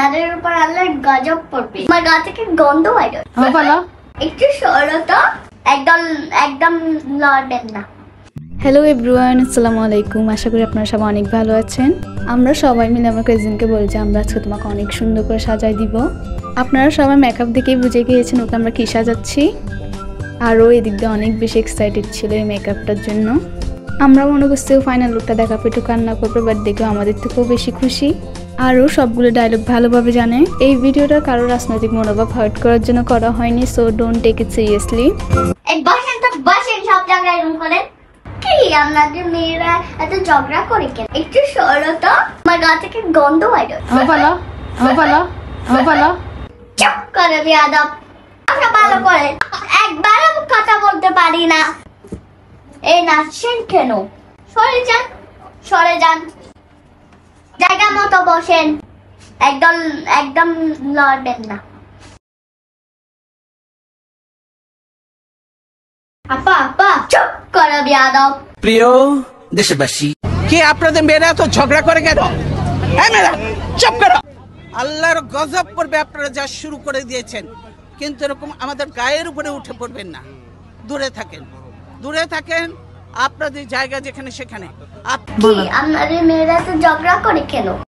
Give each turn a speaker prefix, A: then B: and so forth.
A: আপনাদের উপর আল্লাহর গজব পড়বে। আমার গা থেকে গন্ধ বাইর হচ্ছে। একটু সরো তো, একদম লড়বেন না।
B: হ্যালো এভরিওয়ান, আসসালামু আলাইকুম। আশা করি আপনারা সবাই অনেক ভালো আছেন। আমরা সবাই মিলে আমার কাজিনকে বলি যে আমরা আজকে তোমাকে অনেক সুন্দর করে সাজাই দিব। আপনারা সবাই মেকআপ দেখেই বুঝে গিয়েছেন ওকে আমরা কী সাজাচ্ছি। আরও এদিক দিয়ে অনেক বেশি এক্সাইটেড ছিল এই মেকআপটার জন্য। আমরা মনে করছি ফাইনাল লুকটা দেখাবো, একটু কান্না করবে, বাট দেখেও আমাদের থেকেও বেশি খুশি। আরও সবগুলো ডায়লগ ভালোভাবে জানে। এই ভিডিওটা কারো রাজনৈতিক মনোভাব হার্ট করার জন্য করা হয়নি, so don't take it seriously.
A: বসেন সব জায়গায় এরকম করেন কি? আপনাদের মেয়েরা এত ঝগড়া করে কেন? একটু সরো তো, আমার গা থেকে গন্ধ বাইর হচ্ছে। চুপ করে বেয়াদব। আমরা ভালো করে একবার কথা বলতে পারি না। এই নাচছেন কেন? সরে যান, জায়গা মতো বসেন, একদম লড়বেন না। আপা চুপ করো বেয়াদব।
C: প্রিয় দেশবাসী, কে আপনাদের মেয়েরা তো ঝগড়া করে কেন? মেয়েরা চুপ করো। আল্লাহর গজব পড়বে আপনারা যা শুরু করে দিয়েছেন। কিন্তু এরকম আমাদের গায়ের উপরে উঠে পড়বেন না। দূরে থাকেন আপনাদের জায়গা যেখানে সেখানে।
A: আপনাদের মেয়েরা তো ঝগড়া করে কেন?